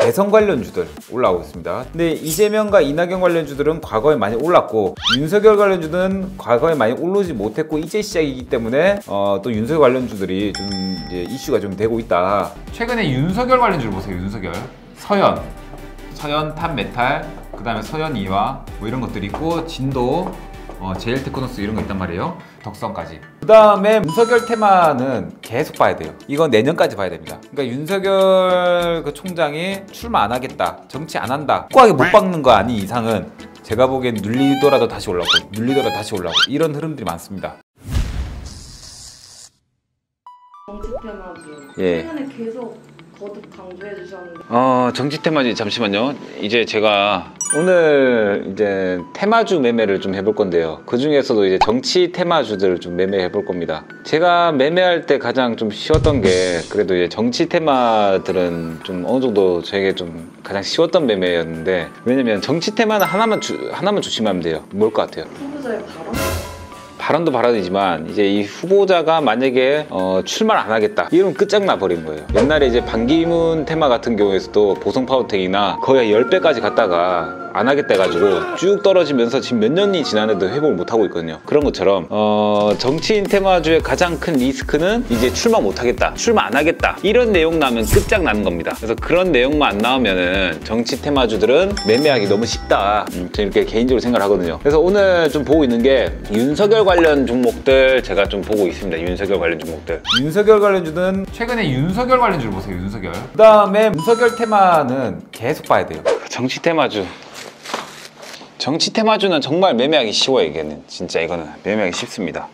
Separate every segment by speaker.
Speaker 1: 대선 관련주들 올라오고 있습니다. 근데 이재명과 이낙연 관련주들은 과거에 많이 올랐고 윤석열 관련주는 과거에 많이 오르지 못했고 이제 시작이기 때문에 또 윤석열 관련주들이 좀 이제 이슈가 좀 되고 있다.
Speaker 2: 최근에 윤석열 관련주를 보세요. 윤석열, 서현, 탑메탈, 그 다음에 서현 이화 뭐 이런 것들이 있고 진도, 제일테크노스 이런 거 있단 말이에요. 덕선까지.
Speaker 1: 그 다음에 윤석열 테마는 계속 봐야 돼요. 이건 내년까지 봐야 됩니다. 그러니까 윤석열 그 총장이 출마 안 하겠다, 정치 안 한다, 꽉하게 못 박는 거 아닌 이상은 제가 보기엔 눌리더라도 다시 올라오고 눌리더라도 다시 올라오고 이런 흐름들이 많습니다.
Speaker 3: 정치 테마주
Speaker 1: 예.
Speaker 3: 최근에 계속 거듭 강조해 주셨는데
Speaker 1: 정치 테마주 잠시만요. 이제 제가 오늘 이제 테마주 매매를 좀 해볼 건데요. 그 중에서도 이제 정치 테마주들을 좀 매매해 볼 겁니다. 제가 매매할 때 가장 좀 쉬웠던 게 그래도 이제 정치 테마들은 좀 어느 정도 저에게 좀 가장 쉬웠던 매매였는데, 왜냐면 정치 테마는 하나만 주시면 돼요. 뭘 것 같아요?
Speaker 3: 후보자의 발언?
Speaker 1: 발언도 발언이지만 이제 이 후보자가 만약에 출마를 안 하겠다 이러면 끝장나 버리는 거예요. 옛날에 이제 반기문 테마 같은 경우에서도 보성 파워텍이나 거의 10배까지 갔다가 안 하겠다 해가지고 쭉 떨어지면서 지금 몇 년이 지났는데도 회복을 못 하고 있거든요. 그런 것처럼 정치인 테마주의 가장 큰 리스크는 이제 출마 못 하겠다, 출마 안 하겠다 이런 내용 나오면 끝장나는 겁니다. 그래서 그런 내용만 안 나오면은 정치 테마주들은 매매하기 너무 쉽다, 저는 이렇게 개인적으로 생각을 하거든요. 그래서 오늘 좀 보고 있는 게 윤석열 관련 종목들 제가 좀 보고 있습니다. 윤석열 관련 종목들. 윤석열 관련주는
Speaker 2: 최근에 윤석열 관련주를 보세요. 윤석열.
Speaker 1: 그 다음에 윤석열 테마는 계속 봐야 돼요. 정치 테마주. 정치 테마주는 정말 매매하기 쉬워요. 이게는 진짜 이거는 매매하기 쉽습니다.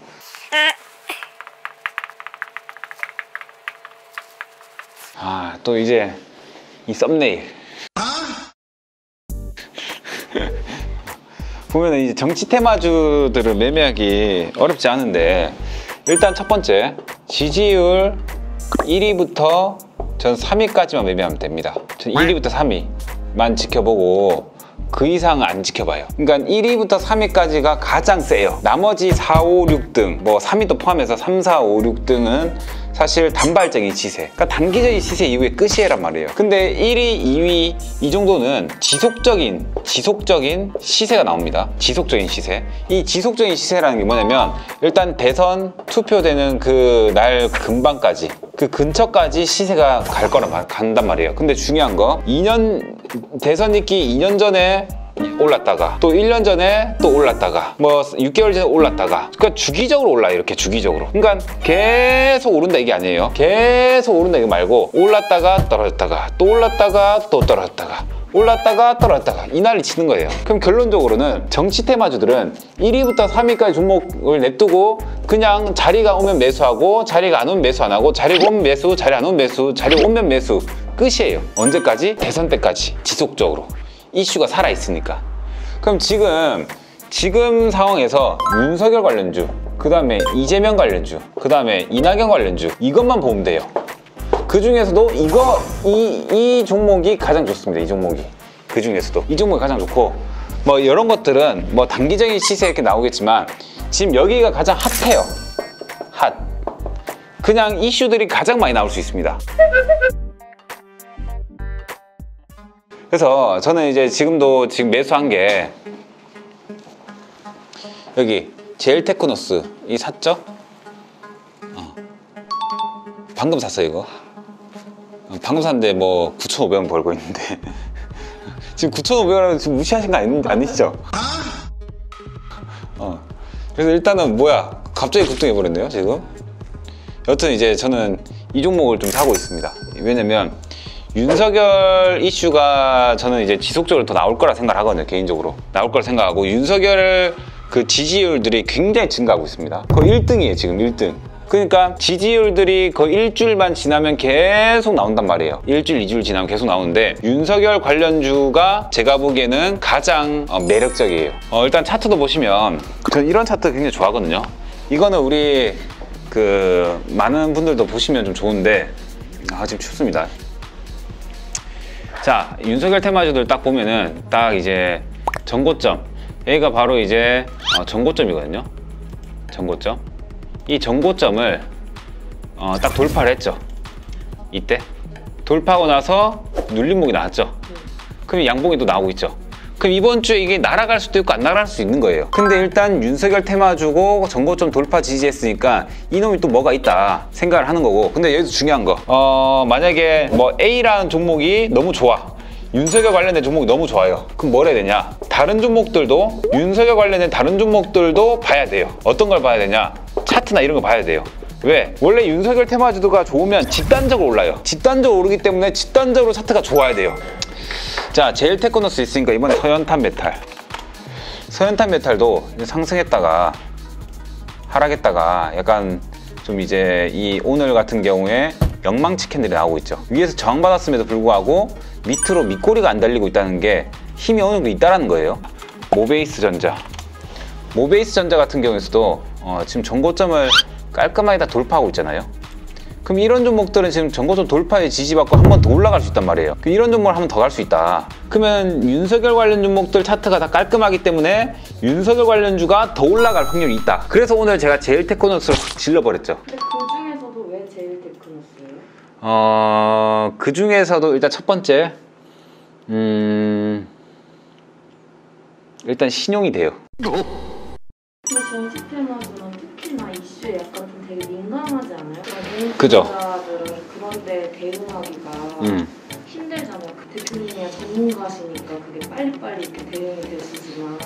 Speaker 1: 또 이제 이 썸네일 보면은 이제 정치 테마주들을 매매하기 어렵지 않은데, 일단 첫 번째 지지율 1위부터 전 3위까지만 매매하면 됩니다. 전 1위부터 3위만 지켜보고 그 이상은 안 지켜봐요. 그러니까 1위부터 3위까지가 가장 세요. 나머지 4, 5, 6등, 뭐 3위도 포함해서 3, 4, 5, 6등은 사실 단발적인 시세, 그러니까 단기적인 시세 이후에 끝이란 말이에요. 근데 1위, 2위 이 정도는 지속적인 시세가 나옵니다. 지속적인 시세. 이 지속적인 시세라는 게 뭐냐면 일단 대선 투표되는 그 날 근방까지, 그 근처까지 시세가 간단 말이에요. 근데 중요한 거, 대선 있기 2년 전에 올랐다가 또 1년 전에 또 올랐다가 뭐 6개월 전에 올랐다가, 그러니까 주기적으로 올라요. 이렇게 주기적으로. 그러니까 계속 오른다 이게 아니에요. 계속 오른다 이거 말고 올랐다가 떨어졌다가 또 올랐다가 또 떨어졌다가 올랐다가 떨어졌다가 이 난리 치는 거예요. 그럼 결론적으로는 정치 테마주들은 1위부터 3위까지 종목을 냅두고 그냥 자리가 오면 매수하고 자리가 안 오면 매수 안 하고, 자리가 오면 매수, 자리 안 오면 매수, 자리가 오면 매수, 끝이에요. 언제까지? 대선 때까지 지속적으로. 이슈가 살아있으니까. 그럼 지금 상황에서 윤석열 관련주, 그 다음에 이재명 관련주, 그 다음에 이낙연 관련주, 이것만 보면 돼요. 그 중에서도 이 종목이 가장 좋습니다. 이 종목이. 그 중에서도 이 종목이 가장 좋고, 뭐 이런 것들은 뭐 단기적인 시세 이렇게 나오겠지만 지금 여기가 가장 핫해요. 핫. 그냥 이슈들이 가장 많이 나올 수 있습니다. 그래서 저는 이제 지금 매수한 게 여기 제일테크노스 이 샀죠? 방금 샀어요. 이거 방금 샀는데 뭐 9,500원 벌고 있는데 지금 9,500원은 지금 무시하신 거 아니시죠? 그래서 일단은 뭐야 갑자기 급등해버렸네요 지금. 여튼 이제 저는 이 종목을 좀 사고 있습니다. 왜냐면 윤석열 이슈가 저는 이제 지속적으로 더 나올 거라 생각하거든요. 개인적으로 나올 거라 생각하고, 윤석열 그 지지율들이 굉장히 증가하고 있습니다. 거의 1등이에요 지금 1등. 그러니까 지지율들이 거의 일주일만 지나면 계속 나온단 말이에요. 일주일, 2주일 지나면 계속 나오는데 윤석열 관련주가 제가 보기에는 가장 매력적이에요. 일단 차트도 보시면 저는 이런 차트 굉장히 좋아하거든요. 이거는 우리 그 많은 분들도 보시면 좀 좋은데 지금 춥습니다. 자, 윤석열 테마주들 딱 보면은 딱 이제 전고점, 여기가 바로 이제 전고점이거든요. 전고점. 이 전고점을 딱 돌파를 했죠. 이때 돌파하고 나서 눌림목이 나왔죠. 그럼 양봉이 또 나오고 있죠. 그럼 이번 주에 이게 날아갈 수도 있고 안 날아갈 수도 있는 거예요. 근데 일단 윤석열 테마주고 전고점 돌파 지지했으니까 이놈이 또 뭐가 있다 생각을 하는 거고. 근데 여기서 중요한 거 만약에 뭐 A라는 종목이 너무 좋아, 윤석열 관련된 종목이 너무 좋아요. 그럼 뭘 해야 되냐, 다른 종목들도 윤석열 관련된 다른 종목들도 봐야 돼요. 어떤 걸 봐야 되냐, 차트나 이런 거 봐야 돼요. 왜? 원래 윤석열 테마주도가 좋으면 집단적으로 올라요. 집단적으로 오르기 때문에 집단적으로 차트가 좋아야 돼요. 자, 제일테크노스 있으니까 이번에 서현탄 메탈. 서현탄 메탈도 상승했다가 하락했다가 약간 좀 이제 이 오늘 같은 경우에 영망치 캔들이 나오고 있죠. 위에서 저항받았음에도 불구하고 밑으로 밑꼬리가 안 달리고 있다는 게 힘이 어느 정도 있다는 거예요. 모베이스 전자. 모베이스 전자 같은 경우에서도 지금 전고점을 깔끔하게 다 돌파하고 있잖아요. 그럼 이런 종목들은 지금 전고점 돌파에 지지받고 한 번 더 올라갈 수 있단 말이에요. 이런 종목을 한 번 더 갈 수 있다. 그러면 윤석열 관련 종목들 차트가 다 깔끔하기 때문에 윤석열 관련주가 더 올라갈 확률이 있다. 그래서 오늘 제가 제일테크노스를 확 질러버렸죠.
Speaker 3: 근데 그 중에서도 왜 제일테크노스예요?
Speaker 1: 그 중에서도 일단 첫 번째 일단 신용이 돼요.
Speaker 3: 근데 정치 테마주는 특히나 이슈에 약간 좀 되게 민감하지 않아요?
Speaker 1: 그죠.
Speaker 3: 자들은 그런데 대응하기가 힘들잖아요. 그 대표님이 전문가시니까 그게 빨리빨리 이렇게 대응이 되시지만.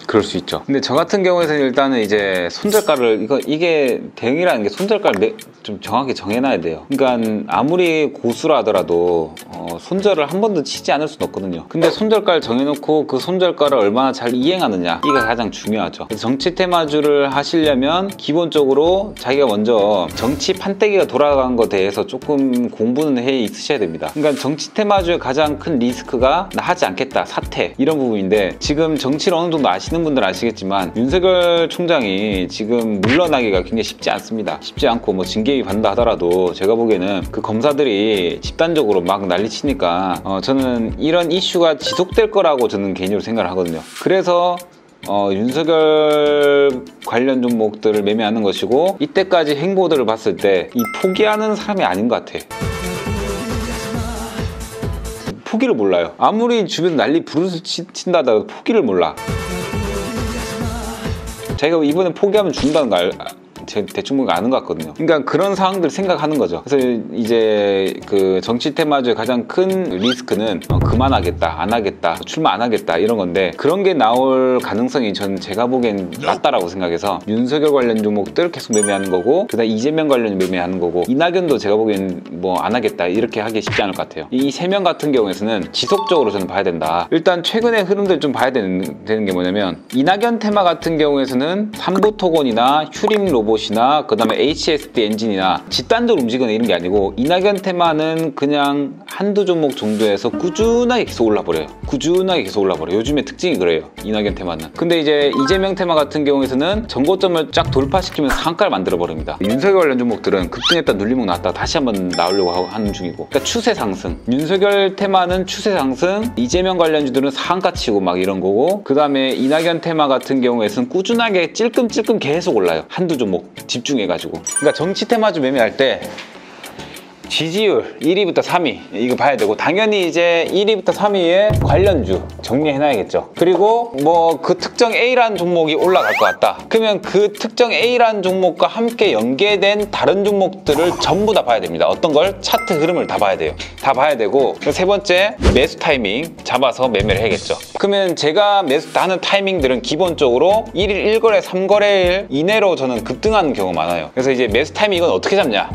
Speaker 1: 그럴 수 있죠. 근데 저 같은 경우에는 일단은 이제 손절가를 이게 대응이라는 게 손절가를 좀 정확히 정해놔야 돼요. 그러니까 아무리 고수라 하더라도 손절을 한 번도 치지 않을 수는 없거든요. 근데 손절가를 정해놓고 그 손절가를 얼마나 잘 이행하느냐, 이게 가장 중요하죠. 그래서 정치 테마주를 하시려면 기본적으로 자기가 먼저 정치 판때기가 돌아가는 것에 대해서 조금 공부는 해 있으셔야 됩니다. 그러니까 정치 테마주의 가장 큰 리스크가 나 하지 않겠다, 사퇴, 이런 부분인데, 지금 정치를 어느 정도 아시는 분들은 아시겠지만 윤석열 총장이 지금 물러나기가 굉장히 쉽지 않습니다. 쉽지 않고 뭐 징계위 받는다 하더라도 제가 보기에는 그 검사들이 집단적으로 막 난리치니까 저는 이런 이슈가 지속될 거라고 저는 개인적으로 생각을 하거든요. 그래서 윤석열 관련 종목들을 매매하는 것이고, 이때까지 행보들을 봤을 때 이 포기하는 사람이 아닌 것 같아. 포기를 몰라요. 아무리 주변 난리 부르스 친다 하더라도 포기를 몰라. 자기가 이번에 포기하면 죽는다는 거 대충 보니까 아는 것 같거든요. 그러니까 그런 상황들을 생각하는 거죠. 그래서 이제 그 정치 테마주의 가장 큰 리스크는 그만하겠다, 안 하겠다, 출마 안 하겠다, 이런 건데, 그런 게 나올 가능성이 저는 제가 보기엔 낮다라고 생각해서 윤석열 관련 종목들 계속 매매하는 거고, 그다음 이재명 관련 매매하는 거고, 이낙연도 제가 보기엔 뭐 안 하겠다 이렇게 하기 쉽지 않을 것 같아요. 이 세 명 같은 경우에는 지속적으로 저는 봐야 된다. 일단 최근의 흐름들 좀 봐야 되는 게 뭐냐면, 이낙연 테마 같은 경우에는 삼부토건이나 휴림 로봇 이나 그다음에 HSD 엔진이나 집단적으로 움직이는 이런 게 아니고, 이낙연 테마는 그냥 한두 종목 정도에서 꾸준하게 계속 올라버려요. 꾸준하게 계속 올라버려요. 요즘에 특징이 그래요, 이낙연 테마는. 근데 이제 이재명 테마 같은 경우에는 전고점을 쫙 돌파시키면서 상가를 만들어 버립니다. 윤석열 관련 종목들은 급등했다 눌림목 나왔다 다시 한번 나오려고 하는 중이고, 그러니까 추세 상승. 윤석열 테마는 추세 상승, 이재명 관련주들은 상가 치고 막 이런 거고, 그 다음에 이낙연 테마 같은 경우에는 꾸준하게 찔끔찔끔 계속 올라요. 한두 종목 집중해가지고. 그러니까 정치 테마주 매매할 때 지지율 1위부터 3위 이거 봐야 되고, 당연히 이제 1위부터 3위의 관련주 정리해놔야겠죠. 그리고 뭐 그 특정 A라는 종목이 올라갈 것 같다, 그러면 그 특정 A라는 종목과 함께 연계된 다른 종목들을 전부 다 봐야 됩니다. 어떤 걸? 차트 흐름을 다 봐야 돼요. 다 봐야 되고, 세 번째 매수 타이밍 잡아서 매매를 해야겠죠. 그러면 제가 매수 하는 타이밍들은 기본적으로 1일 1거래 3거래일 이내로 저는 급등하는 경우가 많아요. 그래서 이제 매수 타이밍 이건 어떻게 잡냐,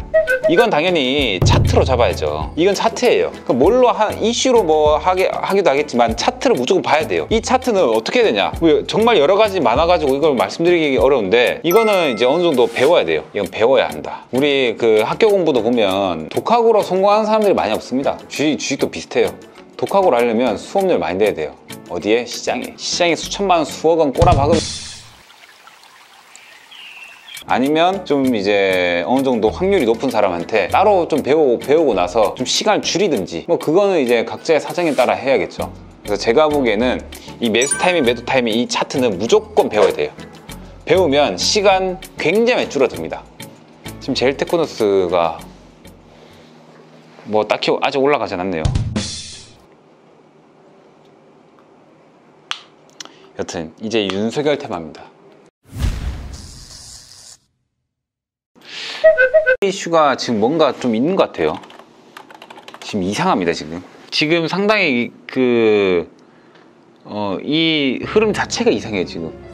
Speaker 1: 이건 당연히 차트로 잡아야죠. 이건 차트예요. 그러니까 뭘로 이슈로 뭐 하기도 하겠지만 차트를 무조건 봐야 돼요. 이 차트는 어떻게 해야 되냐, 정말 여러 가지 많아가지고 이걸 말씀드리기 어려운데, 이거는 이제 어느 정도 배워야 돼요. 이건 배워야 한다. 우리 그 학교 공부도 보면 독학으로 성공하는 사람들이 많이 없습니다. 주식도 비슷해요. 독학으로 하려면 수업료를 많이 내야 돼요. 어디에? 시장에 수천만 원, 수억 원 꼬라박으면, 아니면 좀 이제 어느 정도 확률이 높은 사람한테 따로 좀 배우고 나서 좀 시간을 줄이든지, 뭐 그거는 이제 각자의 사정에 따라 해야겠죠. 그래서 제가 보기에는 이 매수 타이밍, 매도 타이밍, 이 차트는 무조건 배워야 돼요. 배우면 시간 굉장히 줄어듭니다. 지금 제일테크노스가 뭐 딱히 아직 올라가지 않았네요. 여튼 이제 윤석열 테마입니다. 이슈가 지금 뭔가 좀 있는 것 같아요. 지금 이상합니다. 지금 상당히 이 흐름 자체가 이상해요. 지금